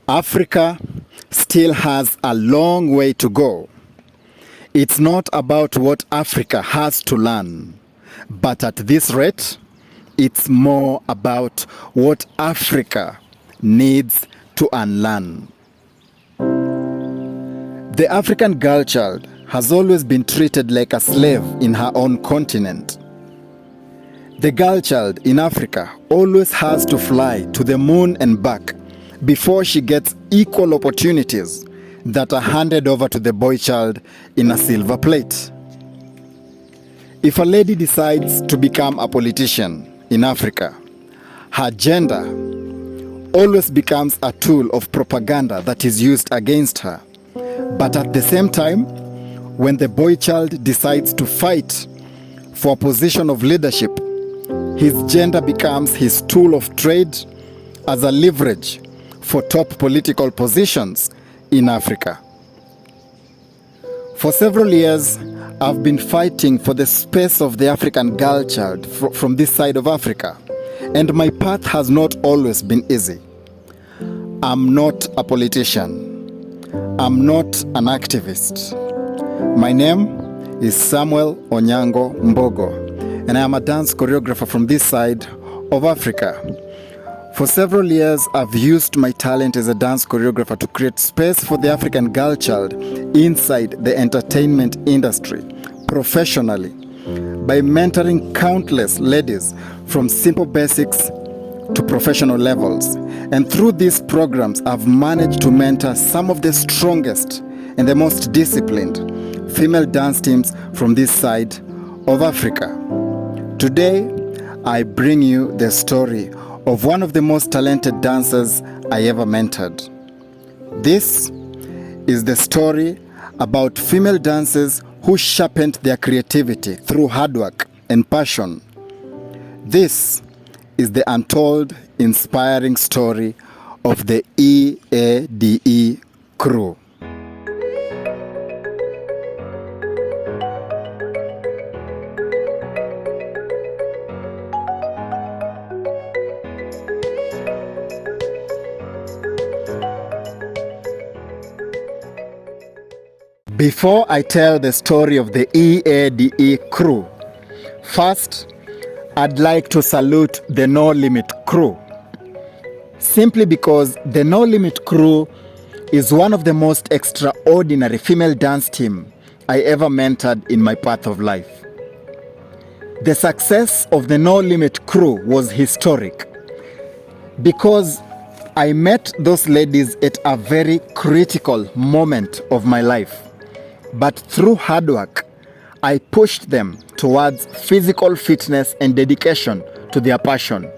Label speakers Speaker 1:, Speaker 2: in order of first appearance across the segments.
Speaker 1: Africa still has a long way to go. It's not about what Africa has to learn, but at this rate, it's more about what Africa needs to unlearn. The African girl child has always been treated like a slave in her own continent. The girl child in Africa always has to fly to the moon and back before she gets equal opportunities that are handed over to the boy child in a silver plate. If a lady decides to become a politician in Africa, her gender always becomes a tool of propaganda that is used against her. But at the same time, when the boy child decides to fight for a position of leadership, his gender becomes his tool of trade as a leverage for top political positions in Africa. For several years, I've been fighting for the space of the African girl child from this side of Africa, and my path has not always been easy. I'm not a politician. I'm not an activist. My name is Samuel Onyango Mbogo, and I am a dance choreographer from this side of Africa. For several years, I've used my talent as a dance choreographer to create space for the African girl child inside the entertainment industry professionally by mentoring countless ladies from simple basics to professional levels. And through these programs, I've managed to mentor some of the strongest and the most disciplined female dance teams from this side of Africa. Today, I bring you the story of one of the most talented dancers I ever mentored. This is the story about female dancers who sharpened their creativity through hard work and passion. This is the untold, inspiring story of the EADE crew. Before I tell the story of the EADE crew, first, I'd like to salute the No Limit crew. Simply because the No Limit crew is one of the most extraordinary female dance team I ever mentored in my path of life. The success of the No Limit crew was historic because I met those ladies at a very critical moment of my life. But through hard work, I pushed them towards physical fitness and dedication to their passion.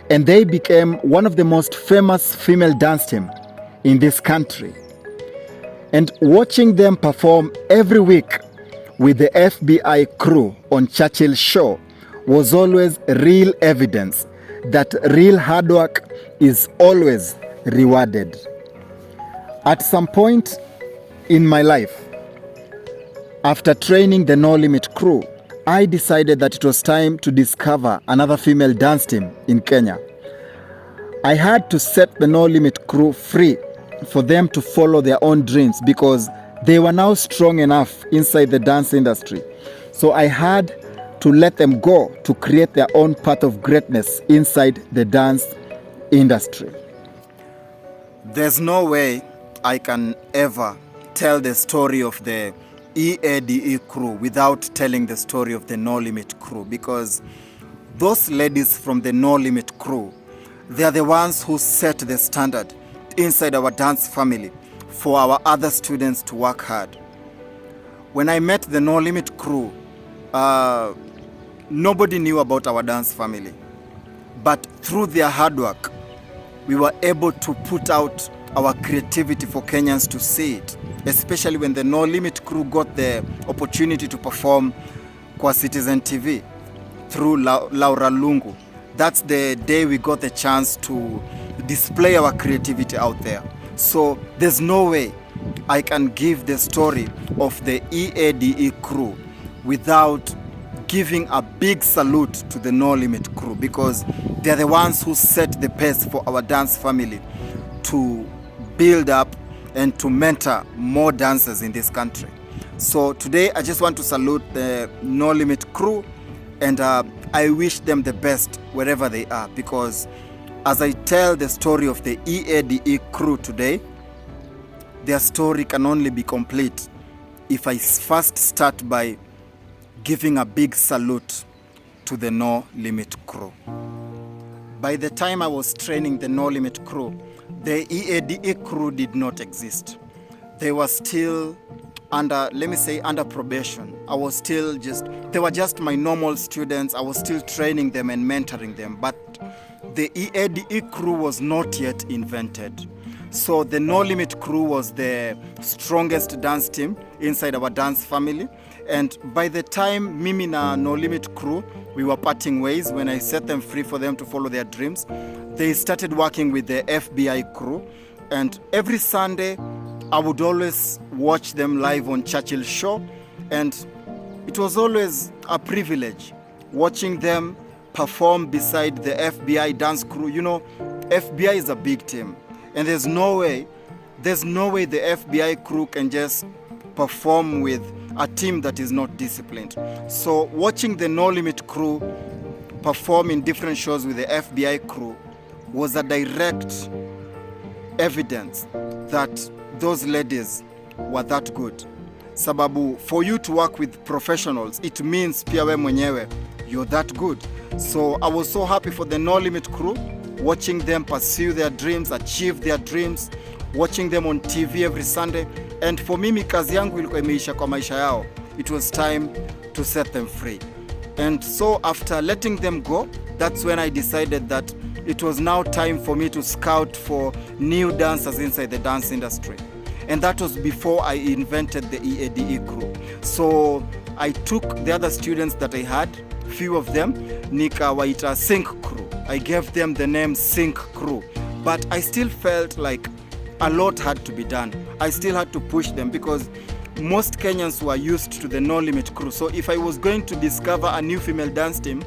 Speaker 1: And they became one of the most famous female dance teams in this country. And watching them perform every week with the FBI crew on Churchill Show was always real evidence that real hard work is always rewarded. At some point in my life, after training the No Limit crew, I decided that it was time to discover another female dance team in Kenya. I had to set the No Limit crew free for them to follow their own dreams because they were now strong enough inside the dance industry. So I had to let them go to create their own path of greatness inside the dance industry. There's no way I can ever tell the story of the EADE crew without telling the story of the No Limit crew, because those ladies from the No Limit crew, they are the ones who set the standard inside our dance family for our other students to work hard. When I met the No Limit crew, nobody knew about our dance family, but through their hard work, we were able to put out our creativity for Kenyans to see it, especially when the No Limit crew got the opportunity to perform kwa Citizen TV through Laura Lungu. That's the day we got the chance to display our creativity out there. So there's no way I can give the story of the EADE crew without giving a big salute to the No Limit crew, because they're the ones who set the pace for our dance family to build up and to mentor more dancers in this country. So today I just want to salute the No Limit crew, and I wish them the best wherever they are, because as I tell the story of the EADE crew today, their story can only be complete if I first start by giving a big salute to the No Limit crew. By the time I was training the No Limit crew, the EADE crew did not exist. They were still under, let me say, under probation. They were just my normal students. I was still training them and mentoring them, but the EADE crew was not yet invented. So the No Limit crew was the strongest dance team inside our dance family. And by the time Mimi na No Limit crew, we were parting ways when I set them free for them to follow their dreams, they started working with the FBI crew. And every Sunday, I would always watch them live on Churchill Show. And it was always a privilege watching them perform beside the FBI dance crew. You know, FBI is a big team. And there's no way the FBI crew can just perform with a team that is not disciplined. So watching the No Limit crew perform in different shows with the FBI crew was a direct evidence that those ladies were that good. Sababu, for you to work with professionals, it means pia we mwenyewe, you're that good. So I was so happy for the No Limit crew, watching them pursue their dreams, achieve their dreams, watching them on TV every Sunday. And for mimi kazi yangu ilikuwa imeisha kwa maisha yao. It was time to set them free. And so after letting them go, that's when I decided that it was now time for me to scout for new dancers inside the dance industry. And that was before I invented the EADE crew. So I took the other students that I had, few of them, nikawaita Sync crew. I gave them the name Sync crew. But I still felt like a lot had to be done. I still had to push them because most Kenyans were used to the No Limit crew. So if I was going to discover a new female dance team,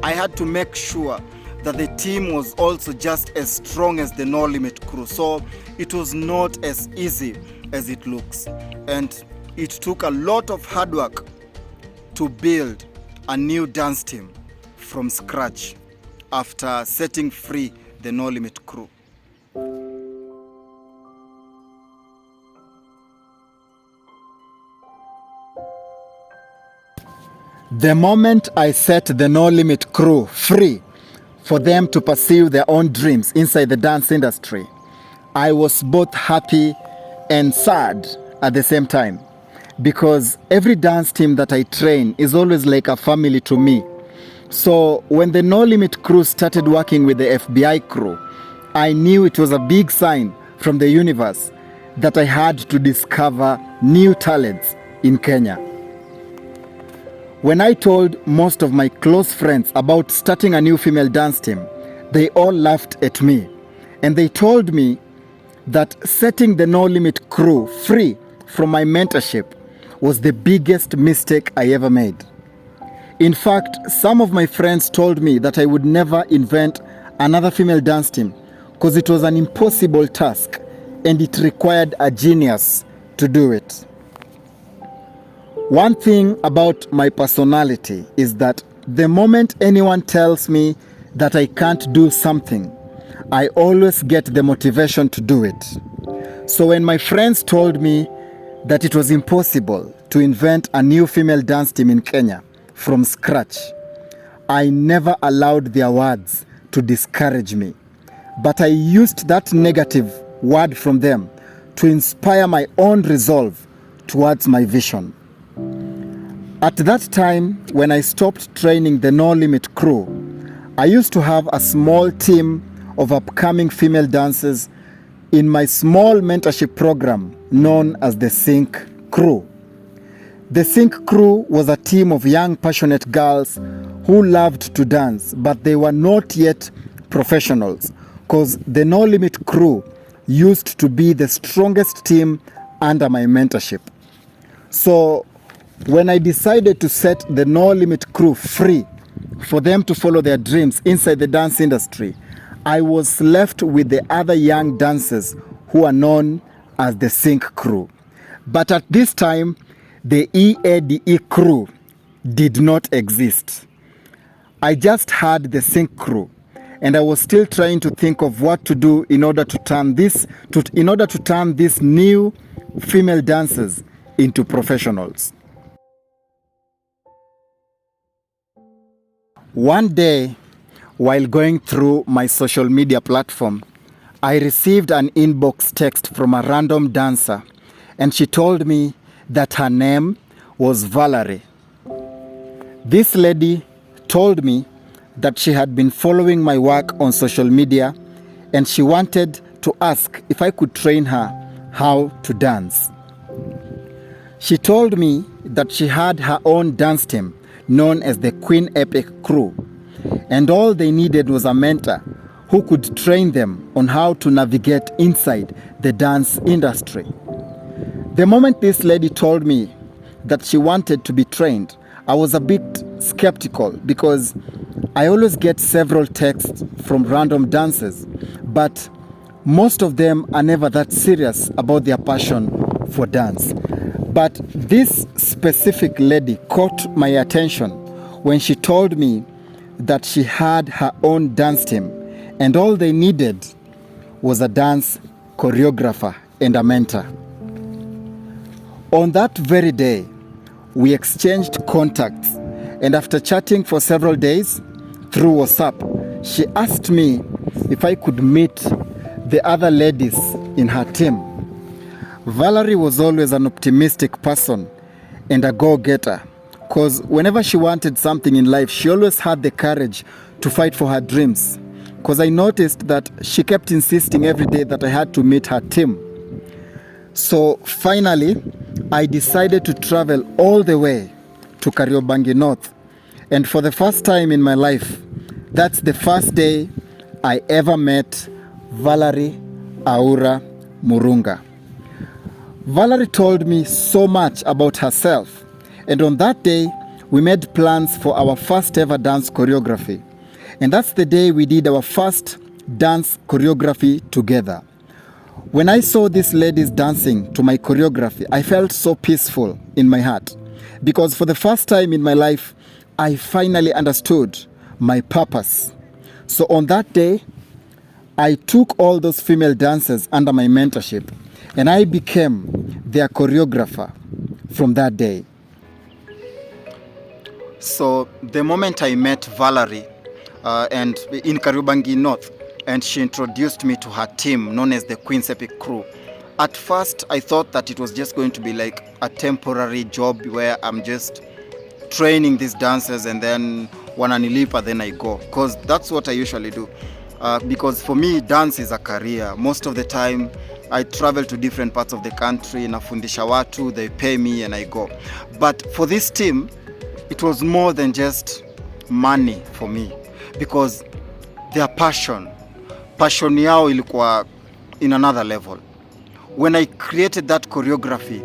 Speaker 1: I had to make sure that the team was also just as strong as the No Limit crew. So it was not as easy as it looks. And it took a lot of hard work to build a new dance team from scratch after setting free the No Limit crew. The moment I set the No Limit crew free for them to pursue their own dreams inside the dance industry, I was both happy and sad at the same time, because every dance team that I train is always like a family to me. So when the No Limit crew started working with the FBI crew, I knew it was a big sign from the universe that I had to discover new talents in Kenya. When I told most of my close friends about starting a new female dance team, they all laughed at me. And they told me that setting the No Limit crew free from my mentorship was the biggest mistake I ever made. In fact, some of my friends told me that I would never invent another female dance team because it was an impossible task and it required a genius to do it. One thing about my personality is that the moment anyone tells me that I can't do something, I always get the motivation to do it. So when my friends told me that it was impossible to invent a new female dance team in Kenya from scratch, I never allowed their words to discourage me. But I used that negative word from them to inspire my own resolve towards my vision. At that time, when I stopped training the No Limit crew, I used to have a small team of upcoming female dancers in my small mentorship program known as the Sync crew. The Sync crew was a team of young, passionate girls who loved to dance, but they were not yet professionals because the No Limit crew used to be the strongest team under my mentorship. So when I decided to set the No Limit crew free for them to follow their dreams inside the dance industry, I was left with the other young dancers who are known as the Sync crew. But at this time, the EADE crew did not exist. I just had the Sync crew, and I was still trying to think of what to do in order to turn these new female dancers into professionals. One day, while going through my social media platform, I received an inbox text from a random dancer, and she told me that her name was Valerie. This lady told me that she had been following my work on social media, and she wanted to ask if I could train her how to dance. She told me that she had her own dance team known as the Queen Epic Crew, and all they needed was a mentor who could train them on how to navigate inside the dance industry. The moment this lady told me that she wanted to be trained, I was a bit skeptical because I always get several texts from random dancers, but most of them are never that serious about their passion for dance. But this specific lady caught my attention when she told me that she had her own dance team, and all they needed was a dance choreographer and a mentor. On that very day, we exchanged contacts, and after chatting for several days through WhatsApp, she asked me if I could meet the other ladies in her team. Valerie was always an optimistic person and a go-getter, because whenever she wanted something in life, she always had the courage to fight for her dreams. Because I noticed that she kept insisting every day that I had to meet her team. So finally, I decided to travel all the way to Kariobangi North. And for the first time in my life, that's the first day I ever met Valerie Aura Murunga. Valerie told me so much about herself, and on that day, we made plans for our first ever dance choreography. And that's the day we did our first dance choreography together. When I saw these ladies dancing to my choreography, I felt so peaceful in my heart, because for the first time in my life, I finally understood my purpose. So on that day, I took all those female dancers under my mentorship, and I became their choreographer from that day. So the moment I met Valerie and in Kariobangi North, and she introduced me to her team known as the Queen's Epic Crew, at first I thought that it was just going to be like a temporary job where I'm just training these dancers and then wananilipa, then I go, because that's what I usually do. Because for me, dance is a career. Most of the time I travel to different parts of the country, nafundisha watu, they pay me and I go. But for this team, it was more than just money for me, because their passion yao ilikuwa in another level. When I created that choreography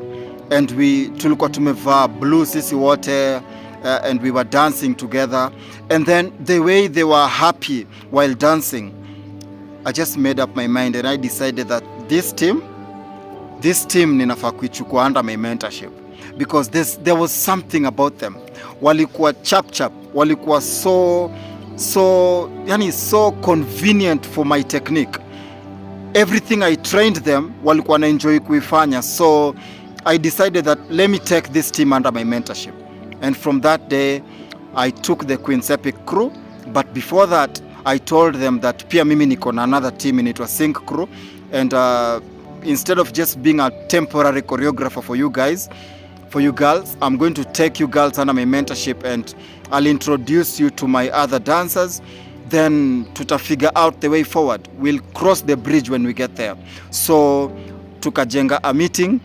Speaker 1: and tulikuwa tumevaa blue sisi wote, and we were dancing together, and then the way they were happy while dancing, I just made up my mind and I decided that this team ninafaa kuichukua under my mentorship, because there was something about them. Walikuwa chap, walikuwa so convenient for my technique. Everything I trained them, walikuwa na enjoy kuifanya. So I decided that let me take this team under my mentorship. And from that day, I took the Queen's Epic Crew. But before that, I told them that pia mimi niko na another team inaitwa Sync Crew. And instead of just being a temporary choreographer for you girls, I'm going to take you girls under my mentorship, and I'll introduce you to my other dancers. Then tutafigure out the way forward. We'll cross the bridge when we get there. So tukajenga a meeting.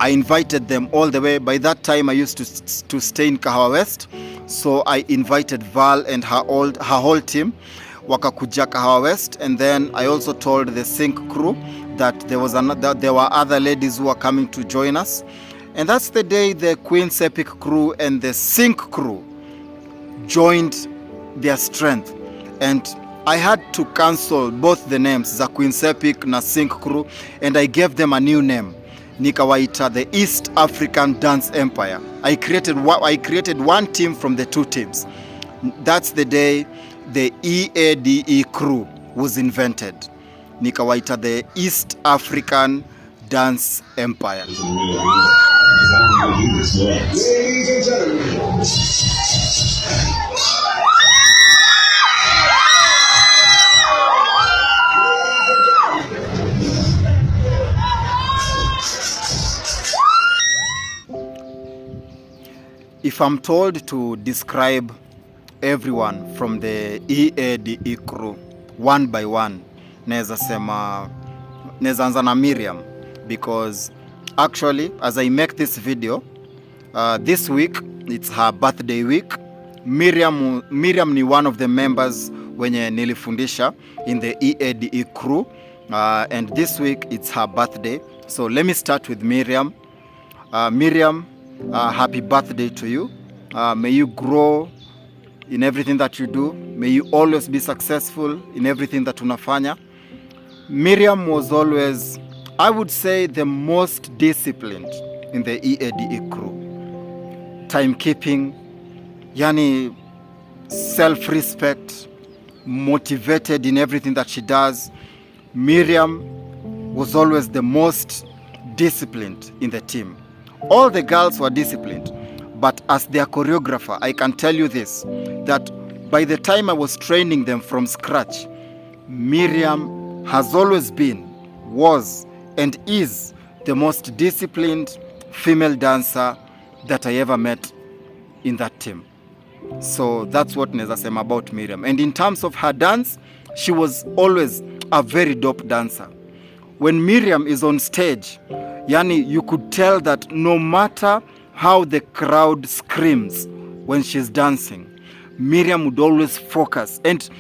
Speaker 1: I invited them all the way. By that time, I used to stay in Kahawa West. So I invited Val and her whole team. Wakakuja Kahawa West. And then I also told the Sync crew that there were other ladies who were coming to join us. And that's the day the Queen's Epic Crew and the Sync crew joined their strength. And I had to cancel both the names za Queen's Epic na Sync Crew, and I gave them a new name. Nikawaita the East African Dance Empire. I created one team from the two teams. That's the day the EADE crew was invented. Nikawaita the East African Dance Empire. Ladies and gentlemen. If I'm told to describe everyone from the EADE crew one by one, neza anza na Miriam, because actually as I make this video, this week it's her birthday week. Miriam ni one of the members wenye nilifundisha in the EADE crew, and this week it's her birthday. So let me start with Miriam. Miriam, happy birthday to you. May you grow in everything that you do. May you always be successful in everything that unafanya. Miriam was always, I would say, the most disciplined in the EADE crew. Timekeeping, yani self-respect, motivated in everything that she does. Miriam was always the most disciplined in the team. All the girls were disciplined, but as their choreographer, I can tell you this, that by the time I was training them from scratch, Miriam has always been, was, and is the most disciplined female dancer that I ever met in that team. So that's what neza sema about Miriam. And in terms of her dance, she was always a very dope dancer. When Miriam is on stage, yani you could tell that no matter how the crowd screams when she's dancing, Miriam would always focus, and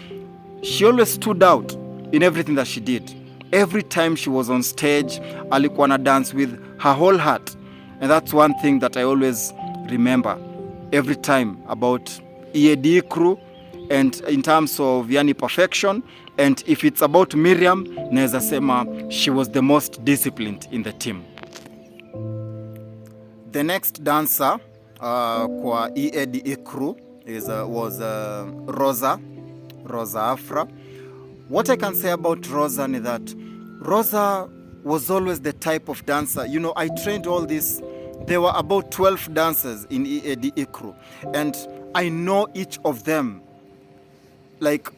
Speaker 1: she always stood out in everything that she did. Every time she was on stage, alikuwa na dance with her whole heart. And that's one thing that I always remember every time about EADE crew, and in terms of yani perfection. And if it's about Miriam, naweza sema she was the most disciplined in the team. The next dancer kwa EADE crew was Rosa Afra. What I can say about Rosa is that Rosa was always the type of dancer. You know, I trained all this. There were about 12 dancers in EADE crew, and I know each of them like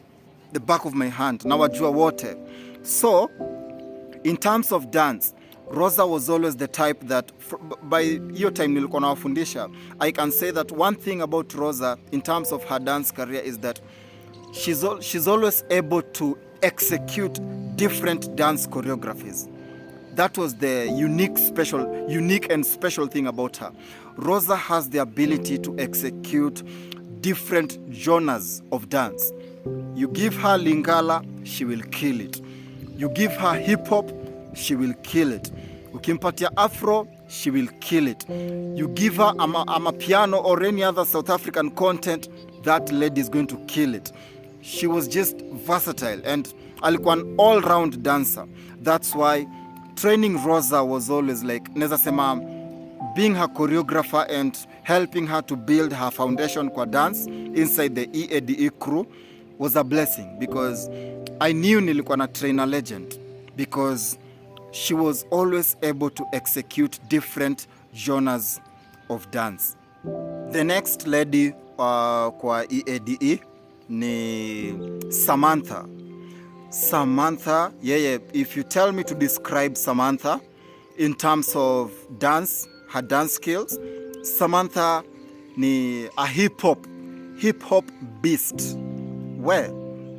Speaker 1: the back of my hand. Nawajua wote. So, in terms of dance, Rosa was always the type that, by your time nilikuwa nawafundisha, I can say that one thing about Rosa in terms of her dance career is that she's always able to execute different dance choreographies. That was the unique and special thing about her. Rosa has the ability to execute different genres of dance. You give her Lingala, she will kill it. You give her hip hop, she will kill it. Ukimpatia Afro, she will kill it. You give her Amapiano or any other South African content, that lady is going to kill it. She was just versatile and alikuwa an all-round dancer. That's why training Rosa was always like, neza sema, being her choreographer and helping her to build her foundation kwa dance inside the EADE crew was a blessing, because I knew nilikuwa na trainer legend, because she was always able to execute different genres of dance. The next lady kwa EADE ni Samantha. Samantha, if you tell me to describe Samantha in terms of dance, her dance skills, Samantha ni a hip hop beast. Well,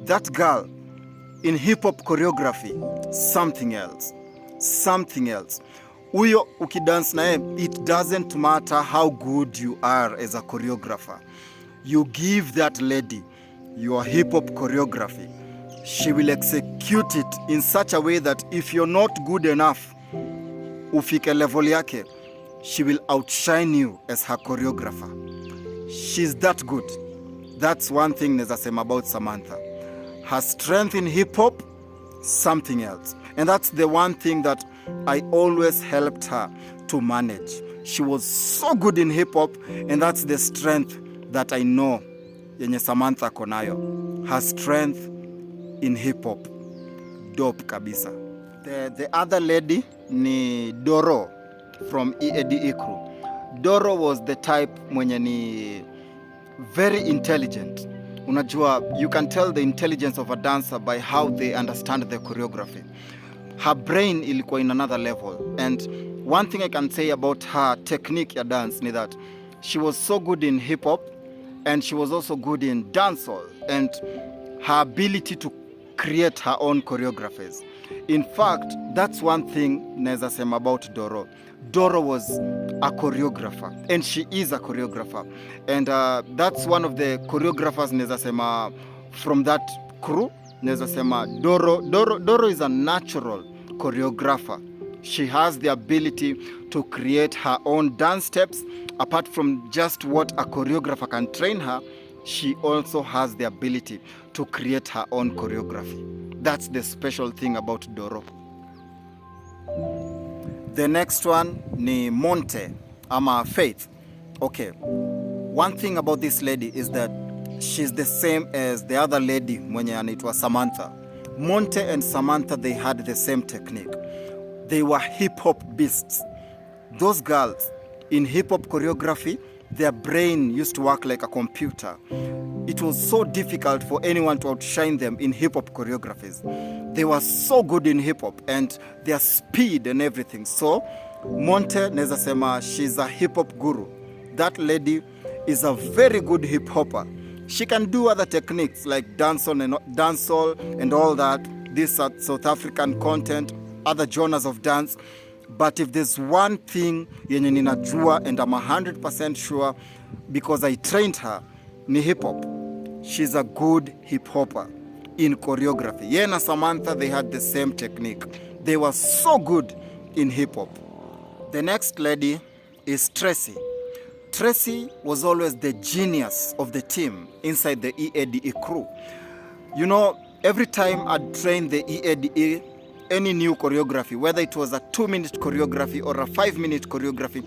Speaker 1: that girl in hip hop choreography, something else. Uyo ukidance nae, it doesn't matter how good you are as a choreographer. You give that lady your hip hop choreography, she will execute it in such a way that if you're not good enough, ufike level yake, she will outshine you as her choreographer. She's that good. That's one thing neza sema about Samantha. her strength in hip-hop, something else. And that's the one thing that I always helped her to manage. She was so good in hip-hop, and that's the strength that I know yenye Samantha konayo. Her strength in hip-hop. Dope kabisa. The other lady ni Doro from EADE crew. Doro was the type mwenye ni very intelligent. Unajua, you can tell the intelligence of a dancer by how they understand the choreography. Her brain ilikuwa in another level. And one thing I can say about her technique ya dance ni that she was so good in hip-hop, and she was also good in dancehall, and her ability to create her own choreographies. In fact, that's one thing naweza sema about Doro. Doro was a choreographer, and she is a choreographer. And that's one of the choreographers naweza sema from that crew. Naweza sema Doro is a natural choreographer. She has the ability to create her own dance steps. Apart from just what a choreographer can train her, she also has the ability to create her own choreography. That's the special thing about Doro. The next one ni Monte ama Faith. Okay, one thing about this lady is that she's the same as the other lady mwenye anaitwa Samantha. Monte and Samantha, they had the same technique. They were hip-hop beasts. Those girls, in hip-hop choreography, their brain used to work like a computer. It was so difficult for anyone to outshine them in hip-hop choreographies. They were so good in hip-hop and their speed and everything. So, Monte naweza sema she's a hip-hop guru. That lady is a very good hip-hopper. She can do other techniques like dancehall and all that, this South African content, other genres of dance. But if there's one thing yenye ninajua and I'm 100% sure because I trained her, ni hip-hop. She's a good hip-hopper in choreography. Ye na Samantha, they had the same technique. They were so good in hip-hop. The next lady is Tracy. Tracy was always the genius of the team inside the EADE crew. You know, every time I'd train the EADE, any new choreography, whether it was a 2-minute choreography or a 5-minute choreography,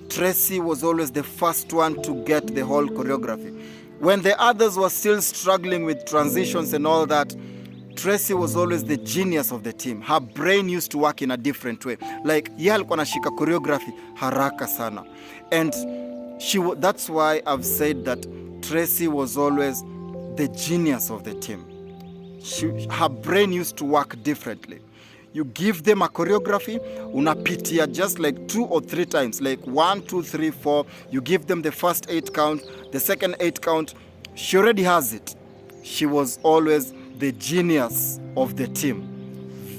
Speaker 1: Tracy was always the first one to get the whole choreography. When the others were still struggling with transitions and all that, Tracy was always the genius of the team. Her brain used to work in a different way. Like, ye alikuwa anashika choreography haraka sana. And that's why I've said that Tracy was always the genius of the team. Her brain used to work differently. You give them a choreography, unapitia just like 2 or 3 times, like 1, 2, 3, 4. You give them the first 8 count, the second 8 count. She already has it. She was always the genius of the team.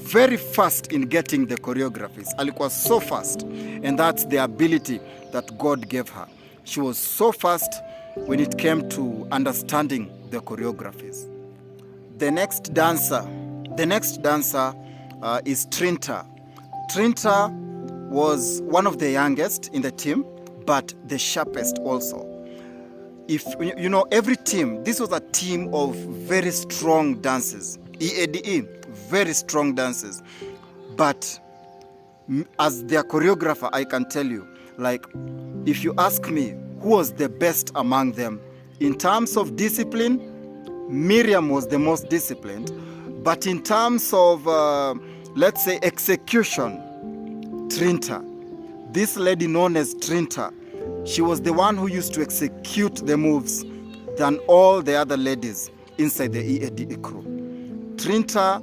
Speaker 1: Very fast in getting the choreographies. Alikuwa so fast, and that's the ability that God gave her. She was so fast when it came to understanding the choreographies. The next dancer is Trinta. Trinta was one of the youngest in the team, but the sharpest also. If you know, every team, this was a team of very strong dancers. EADE, very strong dancers. But as their choreographer, I can tell you, like, if you ask me who was the best among them, in terms of discipline, Miriam was the most disciplined. But in terms of, let's say, execution, Trinta, this lady known as Trinta, she was the one who used to execute the moves than all the other ladies inside the EADE crew. Trinta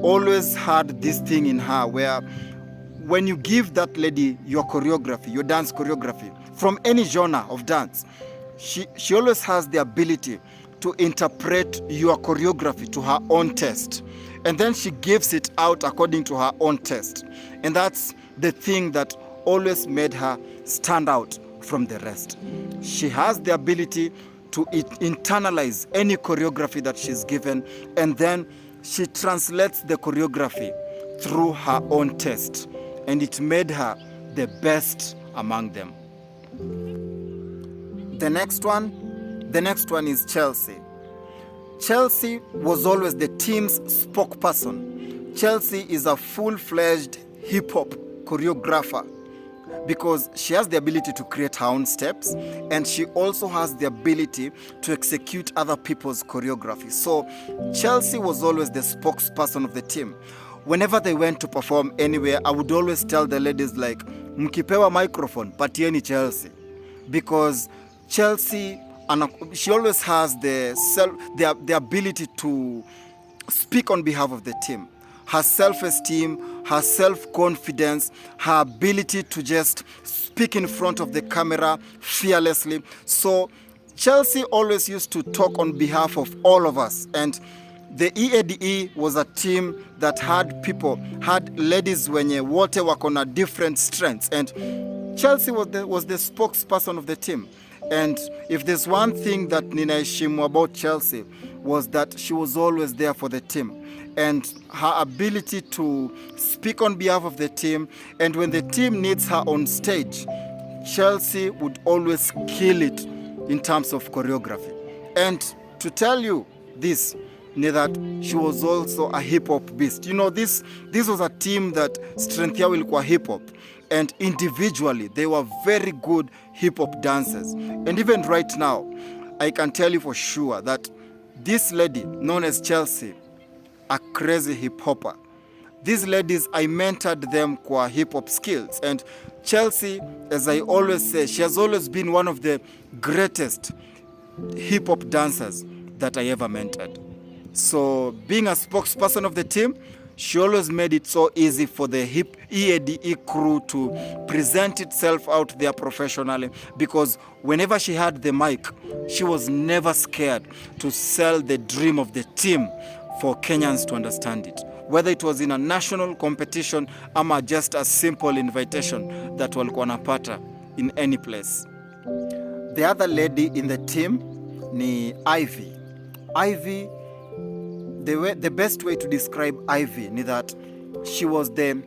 Speaker 1: always had this thing in her where when you give that lady your choreography, your dance choreography, from any genre of dance, she always has the ability to interpret your choreography to her own taste. And then she gives it out according to her own taste. And that's the thing that always made her stand out from the rest. She has the ability to internalize any choreography that she's given, and then she translates the choreography through her own taste. And it made her the best among them. The next one is Chelsea. Chelsea was always the team's spokesperson. Chelsea is a full-fledged hip-hop choreographer because she has the ability to create her own steps, and she also has the ability to execute other people's choreography. So Chelsea was always the spokesperson of the team. Whenever they went to perform anywhere, I would always tell the ladies, like, mkipewa microphone, patieni Chelsea. Because Chelsea, she always has the ability to speak on behalf of the team. Her self-esteem, her self-confidence, her ability to just speak in front of the camera fearlessly. So Chelsea always used to talk on behalf of all of us. And the EADE was a team that had ladies wenye wote wako na different strengths. And Chelsea was the spokesperson of the team. And if there's one thing that ninaheshimu about Chelsea, was that she was always there for the team. And her ability to speak on behalf of the team, and when the team needs her on stage, Chelsea would always kill it in terms of choreography. And to tell you this, that she was also a hip-hop beast. You know, this was a team that strength yao ilikuwa hip-hop, and individually they were very good hip-hop dancers. And even right now, I can tell you for sure that this lady known as Chelsea, a crazy hip-hopper. These ladies, I mentored them kwa hip-hop skills. And Chelsea, as I always say, she has always been one of the greatest hip-hop dancers that I ever mentored. So being a spokesperson of the team, she always made it so easy for the EADE crew to present itself out there professionally, because whenever she had the mic, she was never scared to sell the dream of the team for Kenyans to understand it. Whether it was in a national competition ama just a simple invitation that walikuwa napata in any place. The other lady in the team ni Ivy. Ivy, the best way to describe Ivy ni that she was the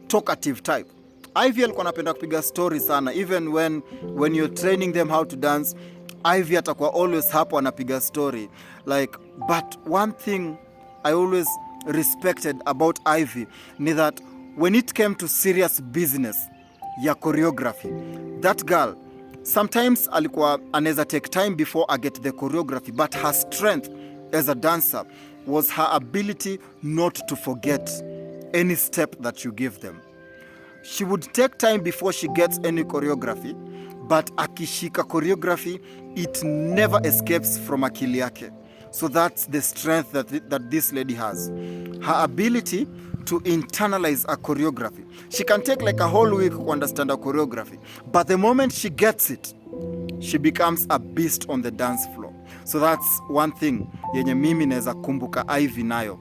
Speaker 1: talkative type. Ivy alikuwa anapenda kupiga story sana. Even when you're training them how to dance, Ivy atakuwa always hapo anapiga story. But one thing I always respected about Ivy ni that when it came to serious business ya choreography, that girl sometimes alikuwa anaweza take time before I get the choreography, but her strength as a dancer was her ability not to forget any step that you give them. She would take time before she gets any choreography, but akishika choreography, it never escapes from akili yake. So that's the strength that this lady has. Her ability to internalize a choreography. She can take like a whole week to understand a choreography, but the moment she gets it, she becomes a beast on the dance floor. So that's one thing yenye mimi naweza kumbuka Ivy nayo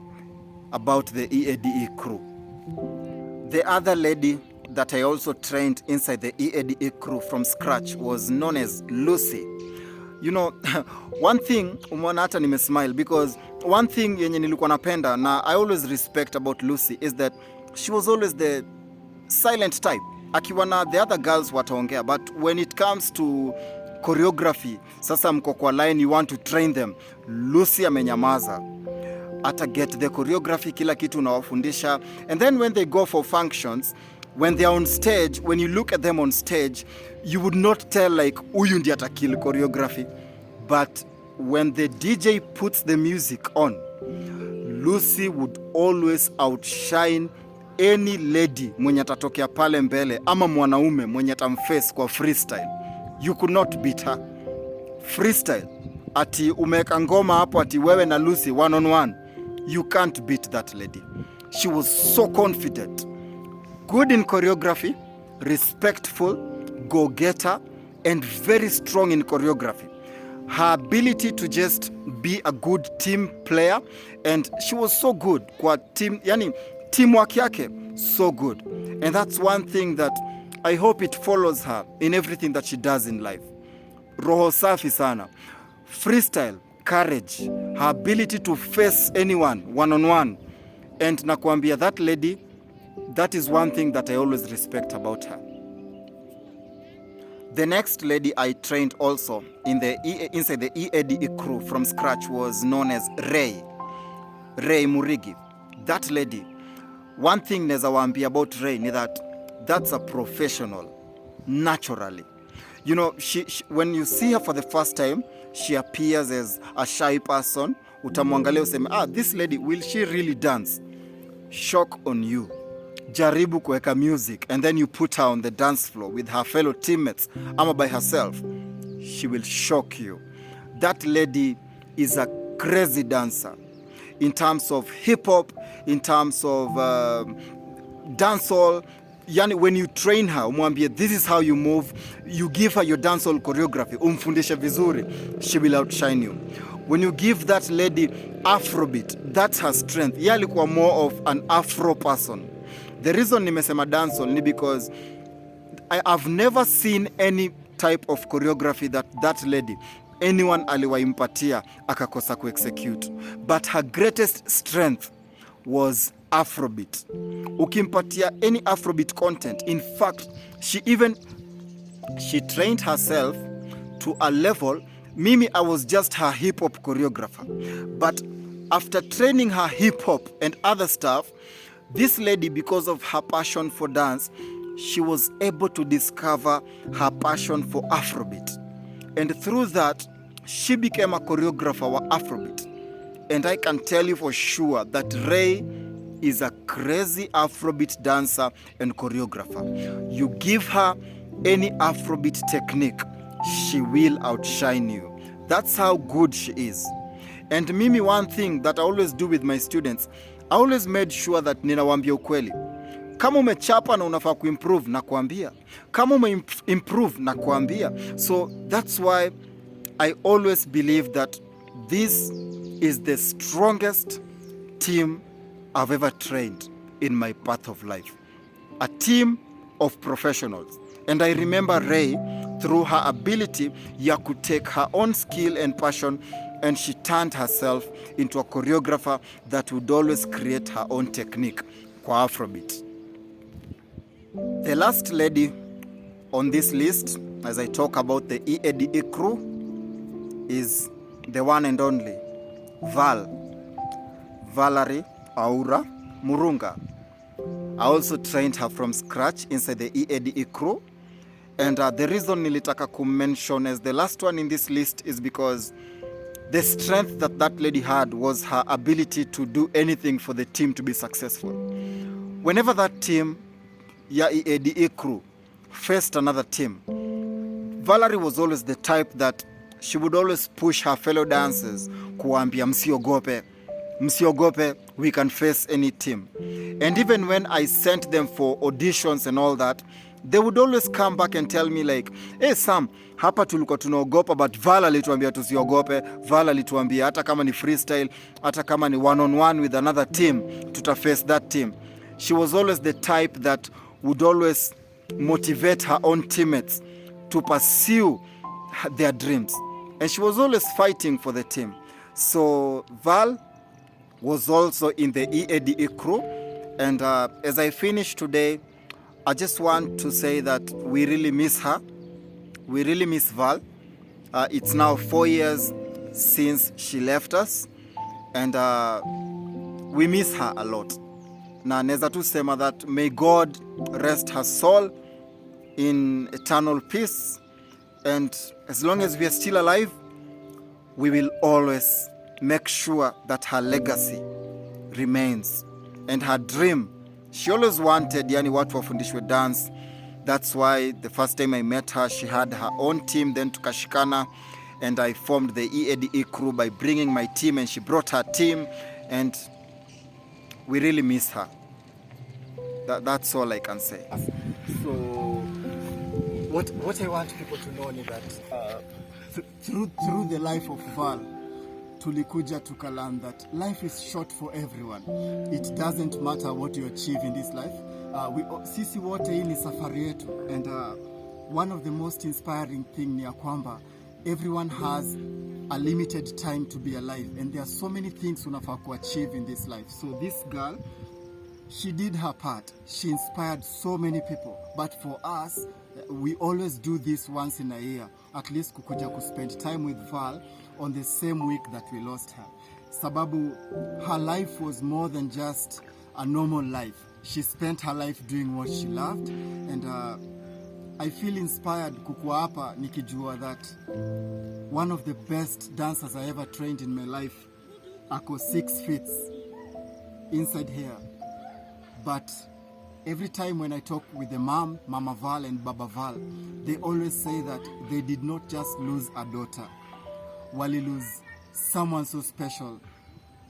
Speaker 1: about the EADE crew. The other lady that I also trained inside the EADE crew from scratch was known as Lucy. You know, one thing umeona hata nimesmile, because one thing yenye nilikuwa napenda na I always respect about Lucy is that she was always the silent type. Akiwa na the other girls wataongea, but when it comes to choreography, sasa mko kwa line, you want to train them, Lucy amenyamaza. Ata get the choreography, kila kitu unawafundisha, and then when they go for functions, when they are on stage, when you look at them on stage, you would not tell like huyu ndiye atakill choreography. But when the DJ puts the music on, Lucy would always outshine any lady mwenye atatokea pale mbele ama mwanaume mwenye atamface kwa freestyle. You could not beat her. Freestyle, ati umeka ngoma hapo ati wewe na Lucy one on one, you can't beat that lady. She was so confident, good in choreography, respectful, go-getter, and very strong in choreography. Her ability to just be a good team player, and she was so good kwa team, yani teamwork yake so good. And that's one thing that I hope it follows her in everything that she does in life. Roho safi sana. Freestyle, courage, her ability to face anyone one-on-one. And nakwambia, that lady, that is one thing that I always respect about her. The next lady I trained also inside the EADE crew from scratch was known as Ray Murigi. That lady, one thing neza waambia about Ray ni that's a professional, naturally. You know, she when you see her for the first time, she appears as a shy person. Utamwangalia useme, this lady, will she really dance? Shock on you. Jaribu kuweka music and then you put her on the dance floor with her fellow teammates ama by herself. She will shock you. That lady is a crazy dancer in terms of hip-hop, in terms of dancehall. Yani, when you train her, umwambie this is how you move, you give her your dancehall choreography, umfundishe vizuri, she will outshine you. When you give that lady Afrobeat, that's her strength. Yeye alikuwa more of an Afro person. The reason nimesema dancehall ni because I've never seen any type of choreography that lady anyone aliwaimpatia akakosa kuexecute. But her greatest strength was Afrobeat. Ukimpatia any Afrobeat content, in fact, she trained herself to a level. Mimi, I was just her hip-hop choreographer. But after training her hip-hop and other stuff, this lady, because of her passion for dance, she was able to discover her passion for Afrobeat. And through that, she became a choreographer of Afrobeat. And I can tell you for sure that Ray is a crazy Afrobeat dancer and choreographer. You give her any Afrobeat technique, she will outshine you. That's how good she is. And Mimi, one thing that I always do with my students, I always made sure that ninawaambia ukweli. Kama umechapa na unafaa kuimprove na kuambia. Kama umeimprove na kuambia. So that's why I always believe that this is the strongest team I've ever trained in my path of life. A team of professionals. And I remember Ray, through her ability, ya could take her own skill and passion, and she turned herself into a choreographer that would always create her own technique kwa Afrobeat. The last lady on this list, as I talk about the EADE crew, is the one and only Valerie Aura Murunga. I also trained her from scratch inside the EADE crew. And the reason nilitaka mention as the last one in this list is because the strength that lady had was her ability to do anything for the team to be successful. Whenever that team, EADE crew, faced another team, Valerie was always the type that she would always push her fellow dancers, kuambia msiogope, we can face any team. And even when I sent them for auditions and all that, they would always come back and tell me like, hey Sam, hapa tulikuwa tunaogopa, but Vala alituambia tusiogope. Vala alituambia hata kama ni freestyle, hata kama ni one-on-one with another team, tutaface that team. She was always the type that would always motivate her own teammates to pursue their dreams. And she was always fighting for the team. So Val was also in the EADE crew. And as I finish today, I just want to say that we really miss her. We really miss Val. It's now 4 years since she left us. And we miss her a lot. Na neza tu sema that may God rest her soul in eternal peace. And as long as we are still alive, we will always make sure that her legacy remains. And her dream, she always wanted watu wafundishwe dance. That's why the first time I met her, she had her own team, then tukashikana, and I formed the EADE crew by bringing my team, and she brought her team, and we really miss her. That's all I can say.
Speaker 2: So what I want people to know is that through the life of Val, tulikuja tukalan that life is short for everyone. It doesn't matter what you achieve in this life. Sisi wote hii ni safari yetu, and one of the most inspiring thing ni ya kwamba everyone has a limited time to be alive, and there are so many things unafaa kuachieve in this life. So this girl she did her part. She inspired so many people. But for us, we always do this once in a year. At least kukuja spend time with Val on the same week that we lost her. Sababu, her life was more than just a normal life. She spent her life doing what she loved, and I feel inspired kukua hapa nikijua that one of the best dancers I ever trained in my life ako 6 feet inside here. But every time when I talk with the Mama Val and Baba Val, they always say that they did not just lose a daughter, wali lose someone so special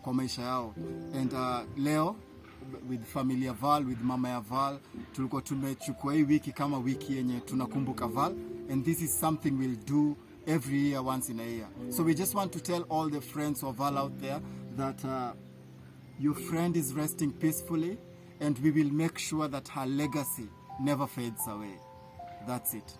Speaker 2: kwa maisha yao. And leo with familia Val, with mama ya Val, tulikuwa tumechukua hii wiki kama wiki yenye tunakumbuka Val, and this is something we'll do every year, once in a year. So we just want to tell all the friends of Val out there that your friend is resting peacefully, and we will make sure that her legacy never fades away. That's it.